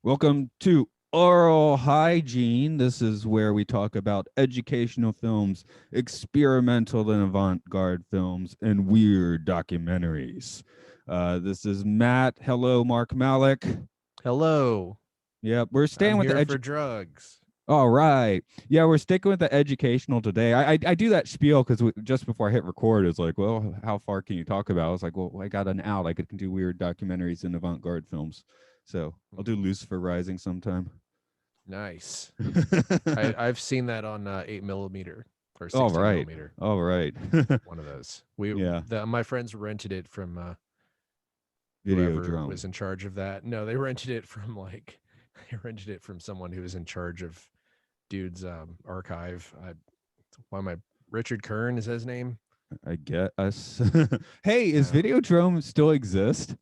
Welcome to Aural Hygiene. This is where we talk about educational films, experimental and avant-garde films, and weird documentaries. This is Matt. Hello, Mark Malek. Hello, Yep, we're I'm staying with the here edge. for drugs. All right. Yeah, we're sticking with the educational today. I do that spiel because just before I hit record, it's like, well, how far can you talk about? I was like, well, I got an out. I can do weird documentaries and avant-garde films. So I'll do Lucifer Rising sometime. Nice. I've seen that on 8 millimeter or All 16 right. millimeter. All right. One of those. Yeah. My friends rented it from Video whoever drum. was in charge of that. No, they rented it from they rented it from someone who was in charge of dude's archive. Why am I Richard Kern is his name? I get us. Hey, is Uh, Videodrome still exist?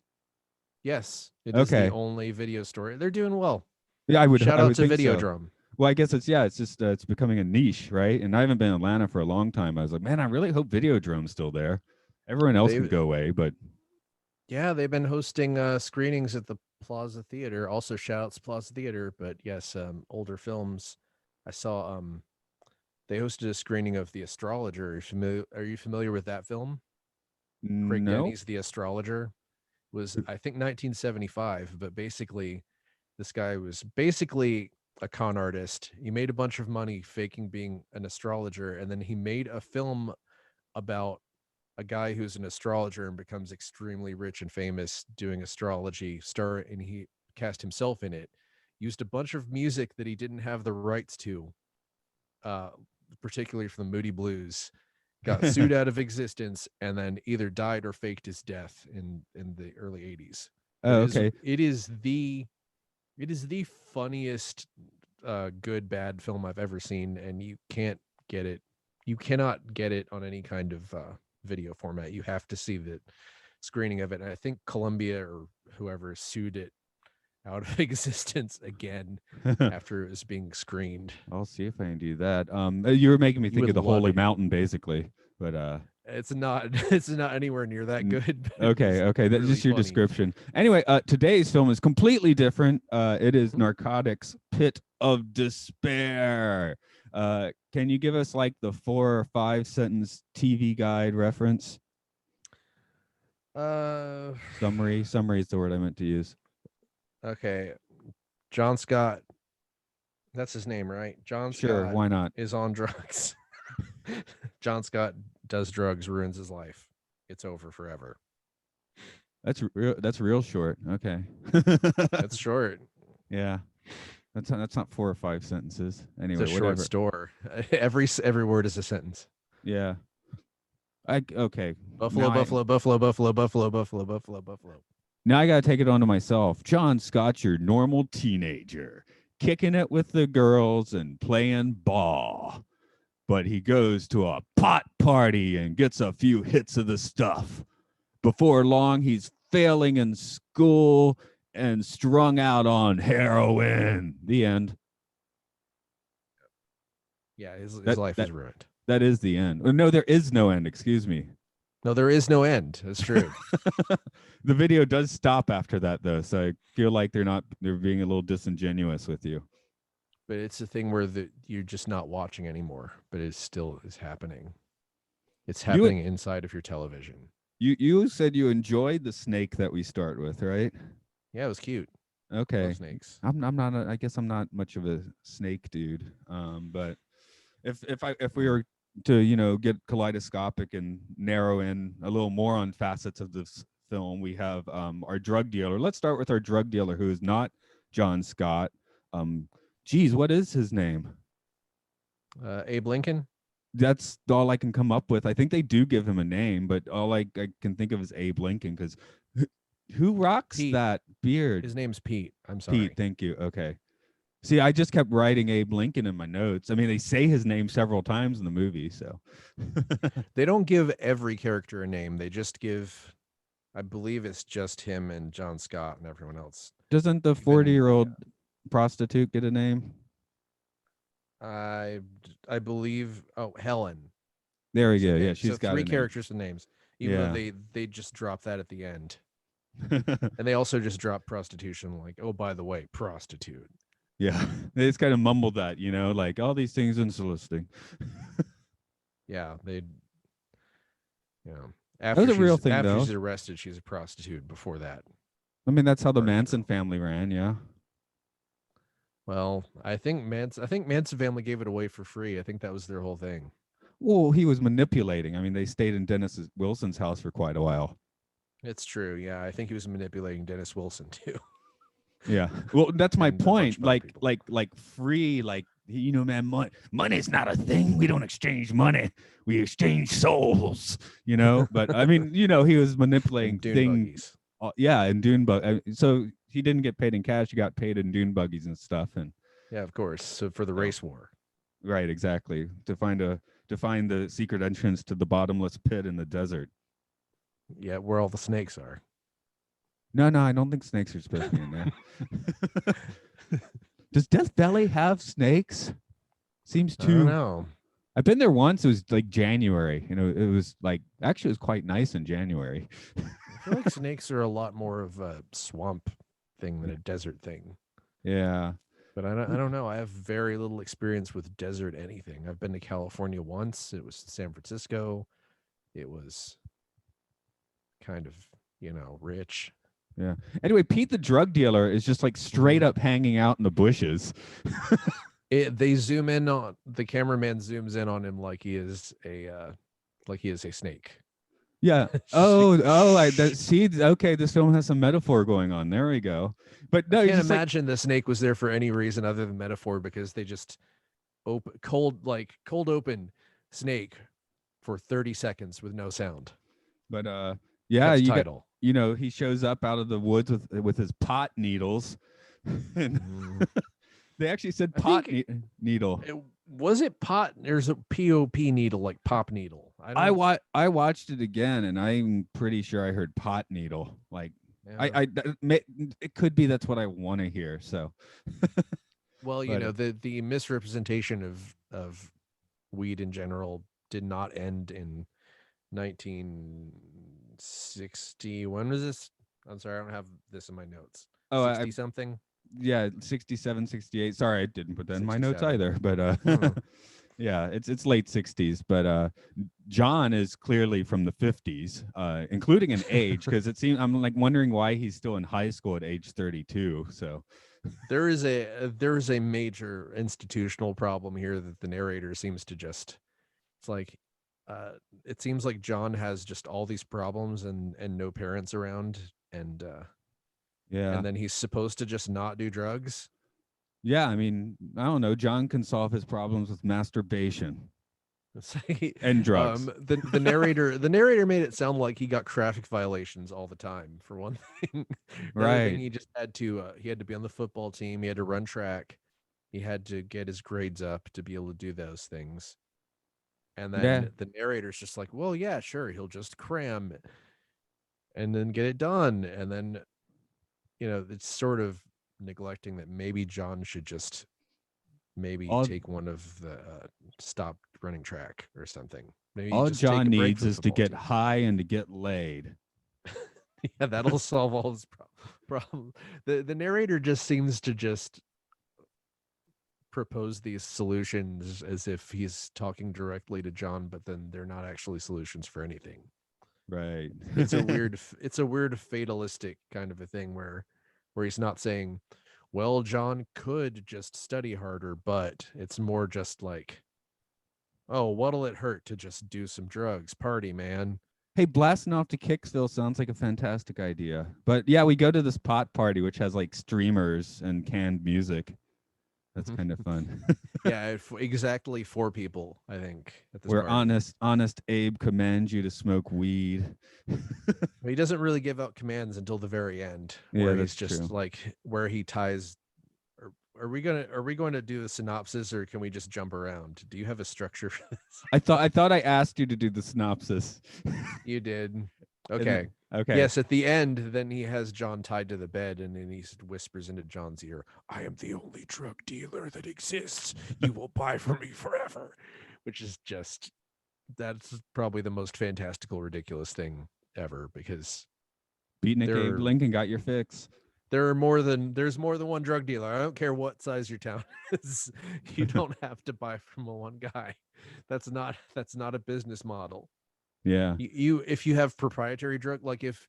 yes, it is the Okay. only video store. They're doing well. Yeah, Shout I out would to think so. Videodrome. Well, I guess it's just it's becoming a niche, right? And I haven't been in Atlanta for a long time. I was like, man, I really hope Videodrome's still there. Everyone else can They go away, but Yeah, they've been hosting screenings at the Plaza Theater. Also, shouts Plaza Theater. But yes, older films. I saw they hosted a screening of The Astrologer. Are you familiar with that film? Craig no. Denny's The Astrologer was, I think, 1975. But basically, this guy was basically a con artist. He made a bunch of money faking being an astrologer, and then he made a film about a guy who's an astrologer and becomes extremely rich and famous doing astrology and he cast himself in it, used a bunch of music that he didn't have the rights to, uh particularly from the Moody Blues, got sued out of existence, and then either died or faked his death in the early 80s. But Oh, okay. it is the funniest good bad film I've ever seen, and you cannot get it on any kind of video format. You have to see the screening of it. And I think Columbia or whoever sued it out of existence again after it was being screened. I'll see if I can do that. You were making me You think would of the love Holy it. Mountain, basically. But It's not it's not anywhere near that good, but it okay, is okay. That's really just your funny. description. Anyway, today's film is completely different. It is Mhm. Narcotics: Pit of Despair. Can you give us like the 4 or 5 sentence TV guide reference? Uh Summary. Summary is the word I meant to use. okay. John Scott, that's his name, right? John Sure, Scott why not? is on drugs. John Scott does drugs, ruins his life. It's over forever. That's real short. Okay. That's short. Yeah. That's not 4 or 5 sentences. It's a Anyway, short whatever. store. Every word is a sentence. Yeah. I okay. Buffalo, Now I buffalo, buffalo, buffalo, buffalo, buffalo, buffalo, buffalo. now I gotta take it onto myself. John Scott's your normal teenager, kicking it with the girls and playing ball. But he goes to a pot party and gets a few hits of the stuff. Before long, he's failing in school and strung out on heroin. The end. Yeah, his That life that is ruined. that is the end. No, there is no end. Excuse me. No, there is no end. That's true. The video does stop after that, though, so I feel like they're being a little disingenuous with you. But it's a thing where you're just not watching anymore, but it still is happening. It's You happening inside of your television. you said you enjoyed the snake that we start with, right? Yeah, it was cute. Love Okay. snakes. I'm not I guess I'm not much of a snake dude. But if we were to, get kaleidoscopic and narrow in a little more on facets of this film, we have our drug dealer. Let's start with our drug dealer, who is not John Scott. Um geez, what is his name? Abe Lincoln. That's all I can come up with. I think they do give him a name, but all I can think of is Abe Lincoln, because who rocks Pete. that beard? His name's Pete. I'm Pete, sorry. thank you. Okay. See, I just kept writing Abe Lincoln in my notes. I mean, they say his name several times in the movie, so. They don't give every character a name. They just give, I believe it's just him and John Scott and everyone else. Doesn't the Even 40-year-old prostitute get a name? I I believe, oh, Helen There we is a go. Yeah, name. So she's got three a name. characters and names, even though Yeah. they just drop that at the end. And they also just dropped prostitution, like, oh, by the way, prostitute. Yeah, they just kind of mumbled that, like all these things unsoliciting. Yeah, they, That was a real thing, after though. she's arrested, she's a prostitute. Before that, I mean, that's how the party Manson girl. family ran. Yeah. Well, I think Manson family gave it away for free. I think that was their whole thing. Well, he was manipulating. I mean, they stayed in Dennis Wilson's house for quite a while. It's true. Yeah, I think he was manipulating Dennis Wilson too. Yeah. Well, that's my And a bunch point. of other Like, people. like free. Like, man, money's not a thing. We don't exchange money. We exchange souls. But I mean, he was manipulating And dune things. buggies. Yeah, and dune bug. So he didn't get paid in cash. He got paid in dune buggies and stuff. And Yeah, of course. So for the race war. right, exactly. To find the secret entrance to the bottomless pit in the desert. Yeah, where all the snakes are. No, I don't think snakes are supposed to be in there. Does Death Valley have snakes? Seems I don't too. know. I've been there once. It was like January. It was like actually it was quite nice in January. I feel like snakes are a lot more of a swamp thing than a desert thing. Yeah. But I don't know. I have very little experience with desert anything. I've been to California once. It was San Francisco. It was kind of, rich. Yeah. Anyway, Pete the drug dealer is just like straight up hanging out in the bushes. They zoom in on the cameraman zooms in on him like he is a snake. Yeah. See, okay, this film has some metaphor going on. There we go. But no, I can't imagine the snake was there for any reason other than metaphor, because they just cold open snake for 30 seconds with no sound. But yeah, That's title. He shows up out of the woods with his pot needles. And they actually said pot needle. Was it pot? There's a POP needle, like pop needle. I watched it again, and I'm pretty sure I heard pot needle. Like yeah. it could be that's what I want to hear. So, well, the misrepresentation of weed in general did not end in 1960. When was this? I'm sorry, I don't have this in my notes. 60 something. Yeah, 67, 68. Sorry, I didn't put that in my notes either. But yeah, it's late 60s. But John is clearly from the 50s, including an age, because it seems I'm like wondering why he's still in high school at age 32. So there is a major institutional problem here that the narrator seems to just. It's like it seems like John has just all these problems and no parents around, and yeah, and then he's supposed to just not do drugs. Yeah, I mean, I don't know. John can solve his problems with masturbation and drugs. The narrator made it sound like he got traffic violations all the time. For one thing, right? Thing, he just had to be on the football team. He had to run track. He had to get his grades up to be able to do those things. And then the narrator's just like, well, yeah, sure, he'll just cram and then get it done. And then, it's sort of neglecting that maybe John should just take one of the stop running track or something. Maybe all just John needs is to get high and to get laid. Yeah, that'll solve all his problems. The narrator just seems to just propose these solutions as if he's talking directly to John, but then they're not actually solutions for anything. Right. It's a weird fatalistic kind of a thing where he's not saying, well, John could just study harder, but it's more just like, oh, what'll it hurt to just do some drugs? Party, man. Hey, blasting off to Kicksville sounds like a fantastic idea. But yeah, we go to this pot party, which has like streamers and canned music. That's kind of fun. Yeah, exactly 4 people, I think. At this Where party. honest Abe commands you to smoke weed. He doesn't really give out commands until the very end, where he's just true. Like where he ties. Are we going to do the synopsis, or can we just jump around? Do you have a structure for this? I thought I asked you to do the synopsis. You did. Okay. Okay. Yes, at the end, then he has John tied to the bed, and then he whispers into John's ear, "I am the only drug dealer that exists. You will buy from me forever," which is that's probably the most fantastical, ridiculous thing ever, because Beatnik Abe There Lincoln got your fix. there's more than one drug dealer. I don't care what size your town is. You don't have to buy from one guy. That's not a business model. Yeah. You if you have proprietary drug, like if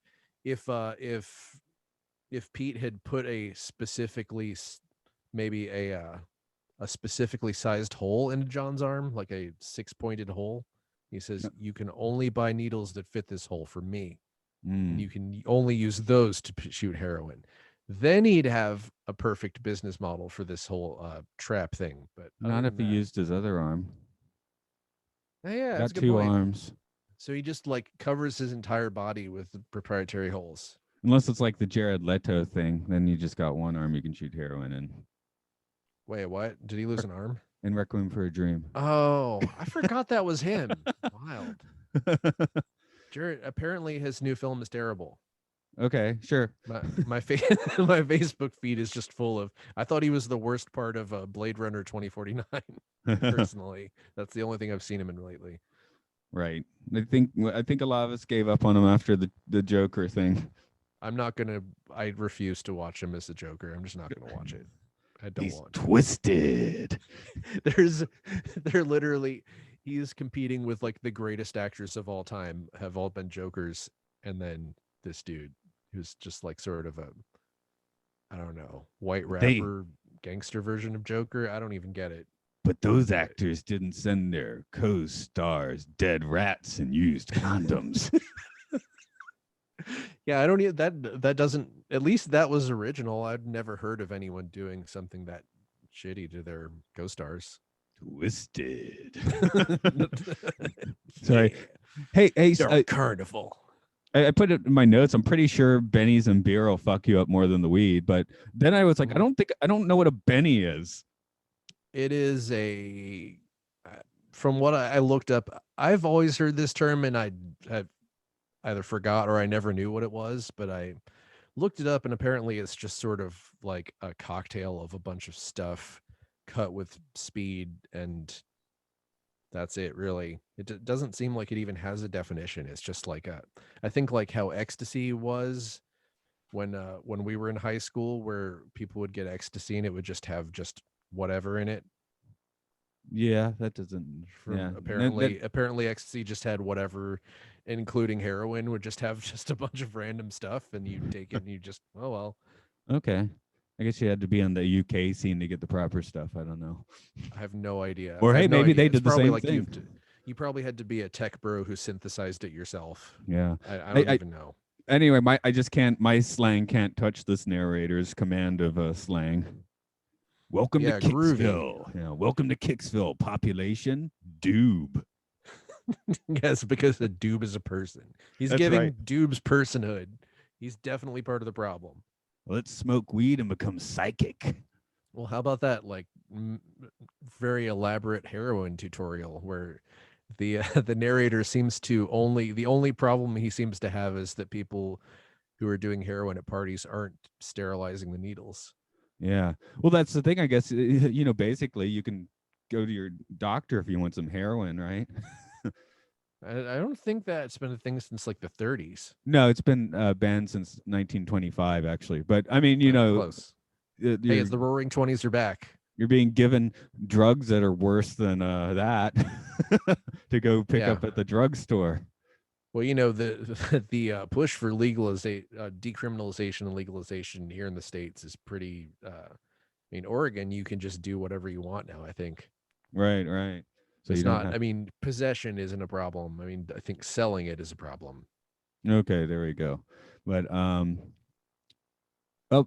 uh if if Pete had put a specifically maybe a specifically sized hole in John's arm, like a 6-pointed hole, he says you can only buy needles that fit this hole for me, and you can only use those to shoot heroin. Then he'd have a perfect business model for this whole trap thing. But other Not if than he that, used his other arm. yeah, that's Got a good two point. arms. So he just like covers his entire body with proprietary holes. Unless it's like the Jared Leto thing, then you just got one arm you can shoot heroin in. Wait, what? Did he lose an arm? In Requiem for a Dream. Oh, I forgot that was him. Wild. Jared, apparently his new film is terrible. Okay, sure. My my Facebook feed is just full of. I thought he was the worst part of Blade Runner 2049. Personally, that's the only thing I've seen him in lately. Right. I think a lot of us gave up on him after the Joker thing. I'm not gonna. I refuse to watch him as the Joker. I'm just not gonna watch it. I don't He's want to. twisted. They're literally. He's competing with like the greatest actors of all time have all been Jokers, and then this dude who's just like sort of a, I don't know, white They rapper gangster version of Joker. I don't even get it. but those actors didn't send their co-stars dead rats and used condoms. Yeah, I don't need that. That doesn't. At least that was original. I'd never heard of anyone doing something that shitty to their co-stars. Twisted. Sorry. Hey, Carnival. I put it in my notes. I'm pretty sure bennies and beer will fuck you up more than the weed. But then I was like, I don't know what a benny is. It is a, from what I looked up, I've always heard this term and I either forgot or I never knew what it was, but I looked it up and apparently it's just sort of like a cocktail of a bunch of stuff cut with speed, and that's it really. It doesn't seem like it even has a definition. It's just like I think like how ecstasy was when we were in high school, where people would get ecstasy and it would just have just whatever in it. Yeah, that doesn't. Yeah, Apparently ecstasy just had whatever, including heroin, would just have just a bunch of random stuff, and you take it and you just, oh well. Okay. I guess you had to be on the UK scene to get the proper stuff. I don't know. I have no idea. Or hey, maybe they It's did the probably same like thing. You probably had to be a tech bro who synthesized it yourself. Yeah. I don't even know. Anyway, my slang can't touch this narrator's command of slang. Welcome to Kicksville. Yeah, welcome to Kicksville. Population doob. Yes, because a doob is a person. He's giving doobs personhood. He's definitely part of the problem. Let's smoke weed and become psychic. Well, how about that like very elaborate heroin tutorial where the the narrator seems to the only problem he seems to have is that people who are doing heroin at parties aren't sterilizing the needles. Yeah. Well, that's the thing, I guess. You know, basically, you can go to your doctor if you want some heroin, right? I don't think that's been a thing since like the 30s. No, it's been banned since 1925, actually. But I mean, you know, close. Hey, it's the Roaring 20s are back. You're being given drugs that are worse than that to go pick up at the drugstore. Well, you know, the push for decriminalization and legalization here in the States is pretty. I mean, Oregon, you can just do whatever you want now, I think. Right. So it's not. I mean, possession isn't a problem. I mean, I think selling it is a problem. Okay, there we go. But oh,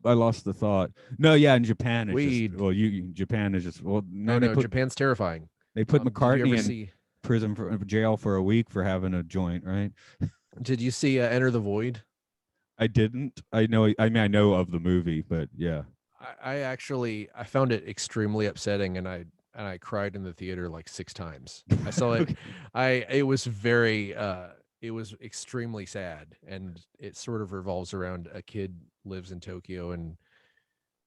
I lost the thought. No, yeah, in Japan, it's weed. Japan is just no, Japan's terrifying. They put McCartney in prison for jail for a week for having a joint, right? Did you see Enter the Void? I didn't. I know. I mean, I know of the movie, but yeah. I found it extremely upsetting, and I cried in the theater like 6 times. I saw it. It was very. It was extremely sad, and it sort of revolves around a kid lives in Tokyo, and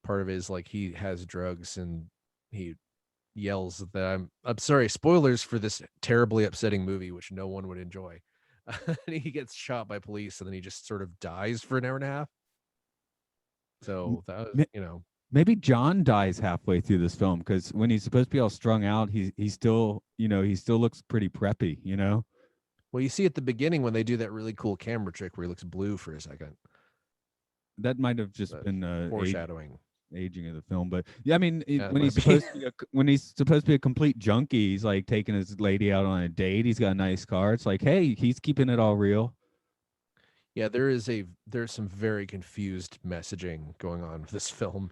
part of it is like he has drugs, and he yells that I'm sorry, spoilers for this terribly upsetting movie which no one would enjoy. and he gets shot by police, and then he just sort of dies for an hour and a half. So that was, M- you know, Maybe John dies halfway through this film because when he's supposed to be all strung out, he still, he still looks pretty preppy, well, you see at the beginning when they do that really cool camera trick where he looks blue for a second. That might have just That's been foreshadowing. aging of the film, but yeah, I mean, Yeah, it when might he's be. supposed to be when he's supposed to be a complete junkie, he's like taking his lady out on a date. He's got a nice car. It's like, hey, he's keeping it all real. Yeah, there's some very confused messaging going on with this film.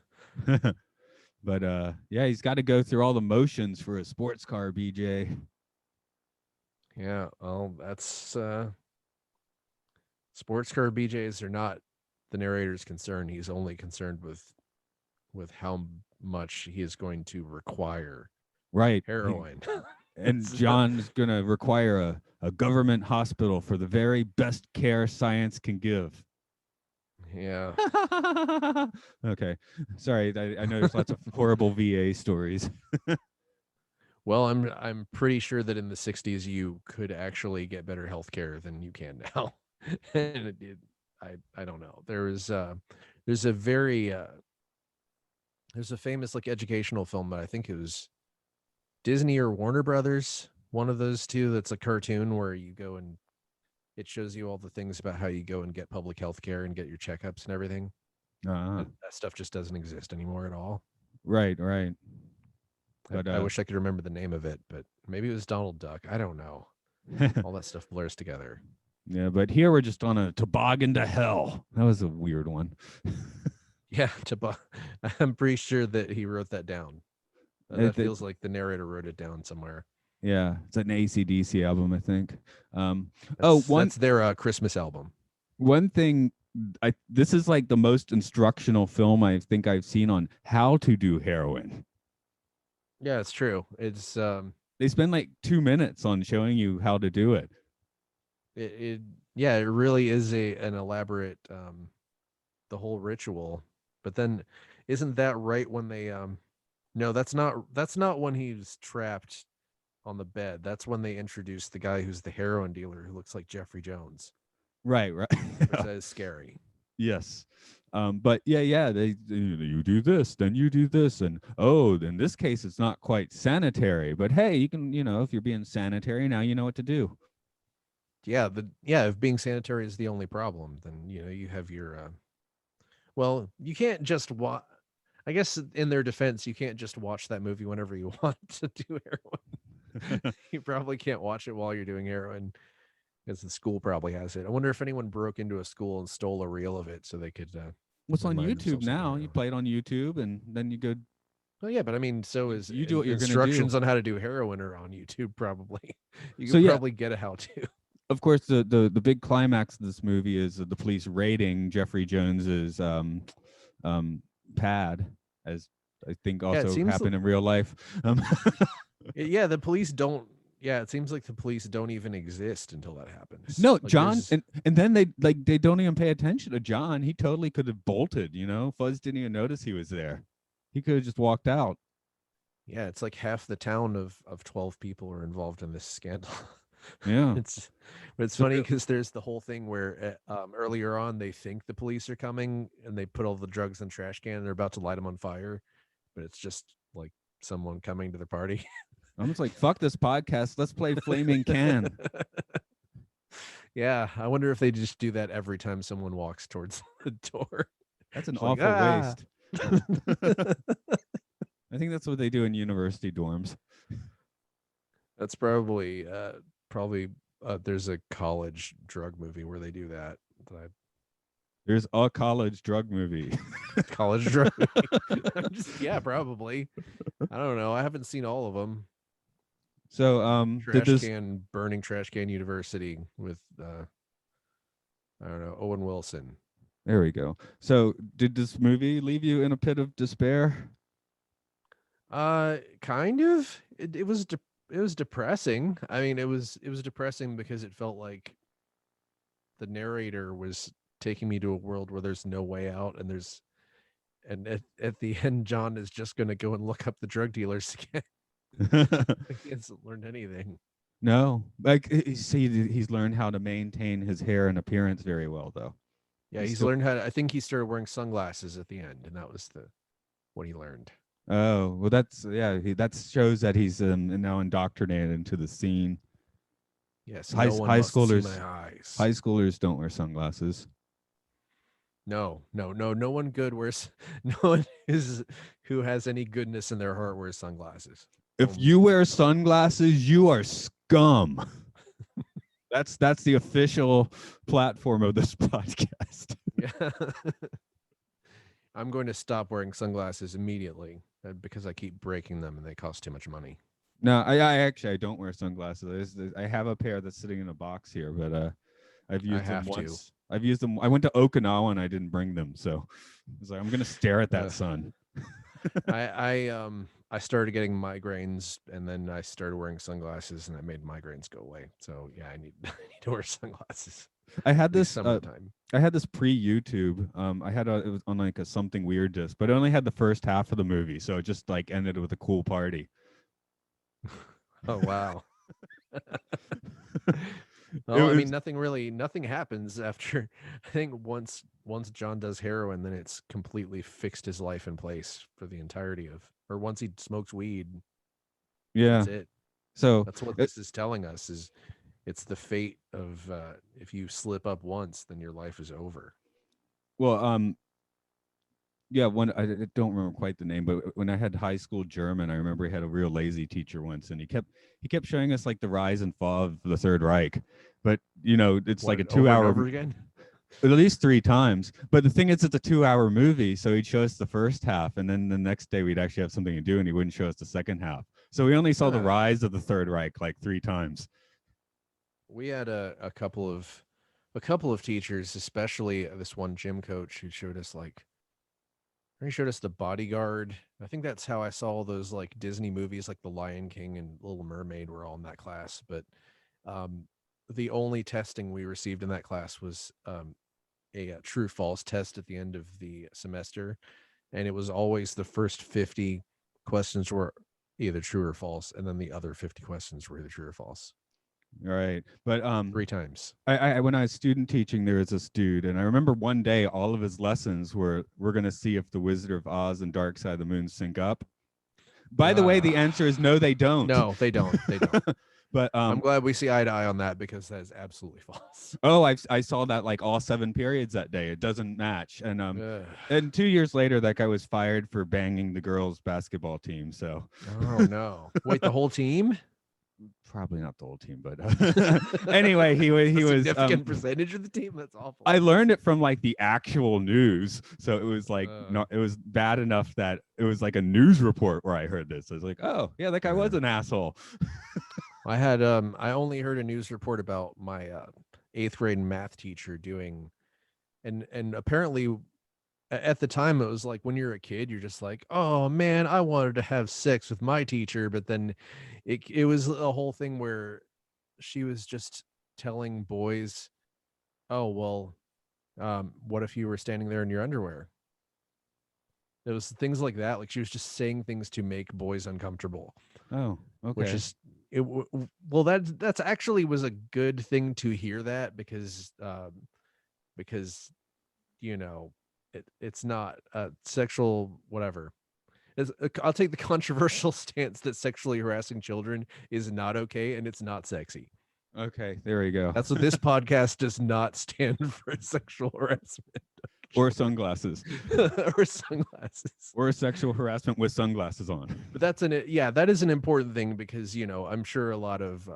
But yeah, he's got to go through all the motions for a sports car, BJ. Yeah, well, that's sports car BJs are not the narrator's concern. He's only concerned with how much he is going to require Right. heroin. And John's gonna require a government hospital for the very best care science can give. Yeah. Okay, sorry. I know there's lots of horrible VA stories. Well, I'm pretty sure that in the 60s you could actually get better health care than you can now. And I don't know. There's a very there's a famous like educational film that I think it was Disney or Warner Brothers, one of those two, that's a cartoon where you go and it shows you all the things about how you go and get public health care and get your checkups and everything. Uh, That stuff just doesn't exist anymore at all. right, right. But I wish I could remember the name of it, but maybe it was Donald Duck. I don't know. All that stuff blurs together. yeah, but here we're just on a toboggan to hell. That was a weird one. Yeah, I'm pretty sure that he wrote that down. That feels like the narrator wrote it down somewhere. Yeah, it's an AC/DC album, I think. That's their Christmas album. One thing, this is like the most instructional film I think I've seen on how to do heroin. Yeah, it's true. It's They spend like 2 minutes on showing you how to do it. it yeah, it really is an elaborate the whole ritual. But then isn't that right when they no, that's not when he's trapped on the bed. That's when they introduce the guy who's the heroin dealer who looks like Jeffrey Jones. Right. Which that is scary. Yes. But yeah, you do this, then you do this, and oh, in this case it's not quite sanitary, but hey, you can, if you're being sanitary, now you know what to do. Yeah, if being sanitary is the only problem, then you have your well, you can't just watch. I guess in their defense, you can't just watch that movie whenever you want to do heroin. You probably can't watch it while you're doing heroin because the school probably has it. I wonder if anyone broke into a school and stole a reel of it so they could What's on remind YouTube themselves of now? You play it on YouTube and then you go. Oh yeah, but I mean, so is You do what you're gonna do. instructions on how to do heroin are on YouTube probably. You So can yeah, probably get a how to. of course, the big climax of this movie is the police raiding Jeffrey Jones's pad, as I think also happened in real life. Yeah, the police don't. Yeah, it seems like the police don't even exist until that happens. No, Like, John, and then they don't even pay attention to John. He totally could have bolted. Fuzz didn't even notice he was there. He could have just walked out. Yeah, it's like half the town of 12 people are involved in this scandal. Yeah, it's funny because there's the whole thing where earlier on they think the police are coming and they put all the drugs in the trash can and they're about to light them on fire, but it's just like someone coming to their party. I'm just like, fuck this podcast. Let's play Flaming Can. Yeah, I wonder if they just do that every time someone walks towards the door. That's an It's awful waste. "Ah." I think that's what they do in university dorms. That's probably there's a college drug movie where they do that. There's a college drug movie. College drug movie. Yeah, probably. I don't know. I haven't seen all of them. So Burning Trash Can University with I don't know, Owen Wilson. There we go. So did this movie leave you in a pit of despair? Kind of. It was depressing. I mean, it was depressing because it felt like the narrator was taking me to a world where there's no way out, and at the end, John is just going to go and look up the drug dealers again. He hasn't learned anything. No, like he's learned how to maintain his hair and appearance very well, though. Yeah, He's he's still. learned how to, I think he started wearing sunglasses at the end, and that was the what he learned. Oh well, that's yeah. That shows that he's now indoctrinated into the scene. Yes, High no one high must see my schoolers eyes. high schoolers don't wear sunglasses. No, no, no, no one good wears no one is who has any goodness in their heart wears sunglasses. If Only you the wear evil. sunglasses, you are scum. That's the official platform of this podcast. Yeah. I'm going to stop wearing sunglasses immediately because I keep breaking them and they cost too much money. No, I actually I don't wear sunglasses. I have a pair that's sitting in a box here, but I've I used them have to. once. I've used them. I went to Okinawa and I didn't bring them, so I was like, I'm gonna stare at that Uh, sun. I started getting migraines and then I started wearing sunglasses and I made migraines go away. So yeah, I need I need to wear sunglasses. I had At least this. summertime. I had this pre-YouTube. I had it was on like a something weird disc, but it only had the first half of the movie, so it just like ended with a cool party. Oh wow. It Well, I mean, was nothing happens after. I think once John does heroin, then it's completely fixed his life in place for the entirety of, or once he smokes weed, yeah. that's it. So That's what it, this is telling us is it's the fate of if you slip up once, then your life is over. well, yeah, when I don't remember quite the name, but when I had high school German, I remember he had a real lazy teacher once, and he kept showing us like the rise and fall of the Third Reich, but it's like a What over and 2 hour, over again? at least 3 times. But the thing is, it's a 2 hour movie, so he'd show us the first half, and then the next day we'd actually have something to do, and he wouldn't show us the second half. So we only saw the Huh. rise of the Third Reich like 3 times. We had a couple of teachers, especially this one gym coach who showed us like he showed us The Bodyguard. I think that's how I saw all those like Disney movies like The Lion King and Little Mermaid were all in that class. But um, the only testing we received in that class was a true false test at the end of the semester. And it was always the first 50 questions were either true or false. And then the other 50 questions were either true or false. All right, but 3 times. I when I was student teaching, there was this dude, and I remember one day all of his lessons were we're gonna see if the Wizard of Oz and Dark Side of the Moon sync up. By the way, the answer is no, they don't. No, they don't. They don't. But I'm glad we see eye to eye on that because that is absolutely false. oh, I saw that like all 7 periods that day. It doesn't match, Ugh. and 2 years later, that guy was fired for banging the girls' basketball team. So Oh no! Wait, the whole team? probably not the whole team, but anyway, he was A significant percentage of the team. That's awful. I learned it from like the actual news. So it was like Uh. it was bad enough that it was like a news report where I heard this. I was like, oh yeah, that guy was an asshole. I only heard a news report about my 8th grade math teacher doing, and apparently at the time it was like when you're a kid you're just like, oh man, I wanted to have sex with my teacher, but then it was a whole thing where she was just telling boys, oh well, what if you were standing there in your underwear? It was things like that. Like she was just saying things to make boys uncomfortable, Oh, which okay. is well, that's actually was a good thing to hear that because you know it's not sexual whatever. I'll take the controversial stance that sexually harassing children is not okay and it's not sexy. Okay, there we go. That's what this podcast does not stand for: sexual harassment Or sunglasses. or sunglasses. Or sexual harassment with sunglasses on. But that is an important thing because I'm sure a lot of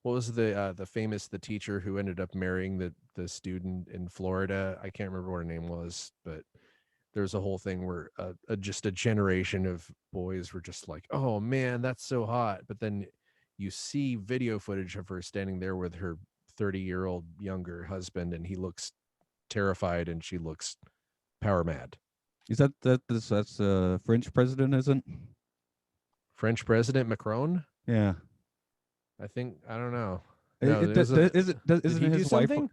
what was the famous the teacher who ended up marrying the student in Florida? I can't remember what her name was, but there's a whole thing where just a generation of boys were just like, oh man, that's so hot. But then you see video footage of her standing there with her 30-year-old younger husband, and he looks terrified and she looks power mad. Is that's French president, isn't? French President Macron? Yeah. I think I don't know. No, It, there's a. isn't Did he do his wife? something?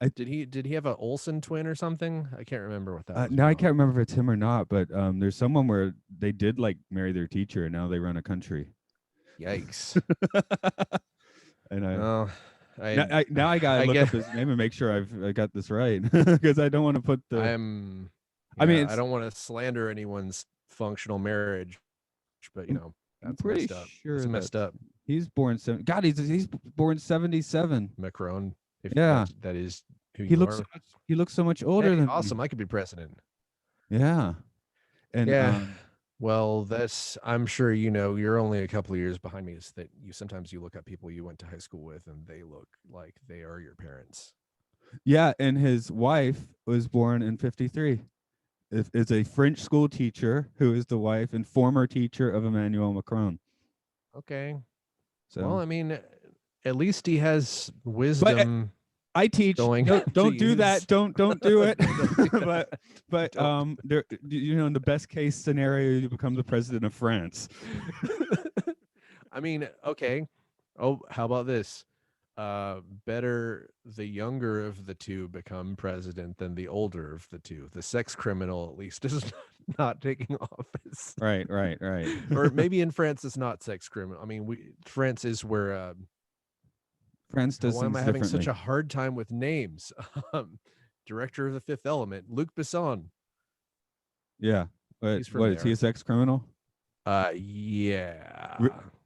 I- Did he have a Olsen twin or something? I can't remember what that was. now I about. can't remember if it's him or not, but there's someone where they did like marry their teacher and now they run a country. Yikes. And Oh, now I gotta I look get up his name and make sure I got this right because I don't want to put the. I'm I mean, yeah, I it's don't want to slander anyone's functional marriage, but I'm that's pretty messed up. That's sure that messed up. he's born God, he's born 77. Macron, if Yeah, that is who he you looks are. he looks so much older Hey, than me. awesome. I could be president. Yeah, and Yeah. Well, that's I'm sure you're only a couple of years behind me. Is that you sometimes you look at people you went to high school with and they look like they are your parents. yeah, and his wife was born in 53. Is a French school teacher who is the wife and former teacher of Emmanuel Macron. Okay. Well, So, I mean, at least he has but wisdom I teach. going. Don't do that. Don't do it. Don't do but that. Don't. there, in the best case scenario, you become the president of France. I mean, okay. Oh, how about this? Better the younger of the two become president than the older of the two. The sex criminal, at least, is not taking office. Right. Or maybe in France, it's not sex criminal. I mean, France is where. France does Why am things I having such differently. a hard time with names? Director of the Fifth Element, Luc Besson. Yeah. He's from What is he a there. sex criminal? Yeah.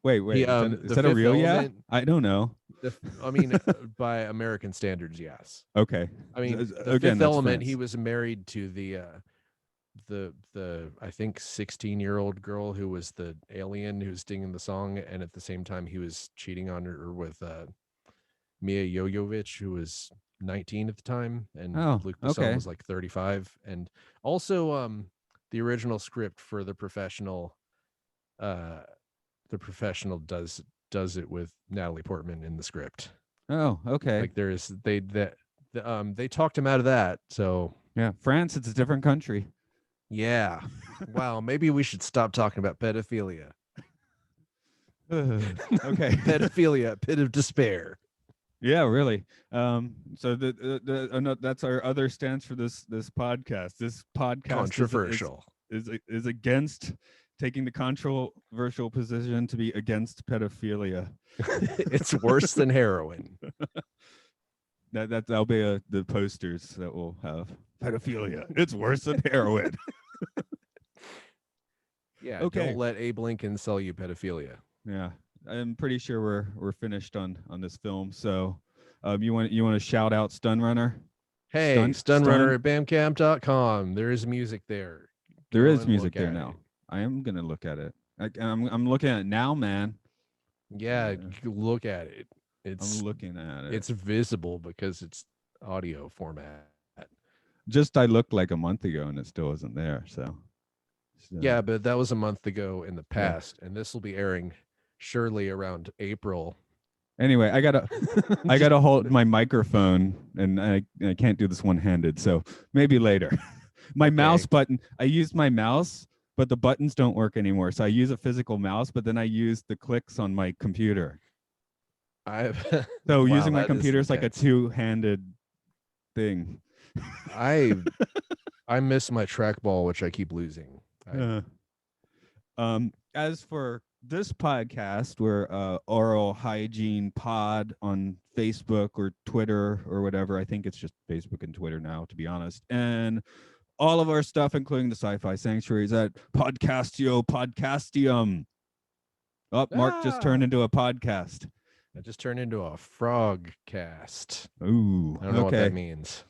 Wait. He, Is the that a Fifth real Element. yeah? I don't know. I mean, by American standards, yes. Okay. I mean, the Again, Fifth that's Element. France. He was married to the I think 16-year-old girl who was the alien who was singing the song, and at the same time he was cheating on her with Mia Jovovich, who was 19 at the time, and Oh, Luc Besson okay. was like 35. And also, the original script for uh, the professional does it with Natalie Portman in the script. Oh, okay. Like they talked him out of that. So Yeah, France, it's a different country. yeah, wow. Maybe we should stop talking about pedophilia. Okay. Pedophilia, pit of despair. Yeah, really. So that's our other stance for this podcast. This podcast Controversial. is against taking the controversial position to be against pedophilia. It's worse than heroin. That'll be the posters that we'll have. Pedophilia. It's worse than heroin. Yeah. Okay. Don't let Abe Lincoln sell you pedophilia. Yeah. I'm pretty sure we're finished on this film. So, you want to shout out Stun Runner? Hey, Stunrunner at bamcamp.com. There is music there. There is music there now. I am gonna look at it. I'm looking at it now, man. Yeah, look at it. I'm looking at it. It's visible because it's audio format. Just I looked like a month ago and it still isn't there. So yeah, but that was a month ago in the past, and this will be airing surely around April. Anyway, I gotta hold my microphone, and I can't do this one-handed, so maybe later. My mouse button. I used my mouse, but the buttons don't work anymore. So I use a physical mouse, but then I use the clicks on my computer. So using my computer is like a two-handed thing. I miss my trackball, which I keep losing. As for this podcast, we're Aural Hygiene Pod on Facebook or Twitter or whatever. I think it's just Facebook and Twitter now, to be honest. And all of our stuff, including the Sci-Fi Sanctuary, is at Podcastium. Oh, Mark just turned into a podcast. I just turned into a frog cast. Ooh, I don't know what that means.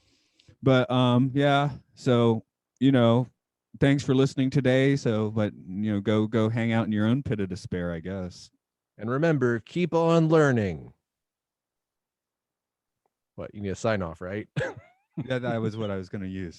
But yeah. So thanks for listening today. So, but go hang out in your own pit of despair, I guess. And remember, keep on learning. What, you need to sign off, right? Yeah, that was what I was going to use.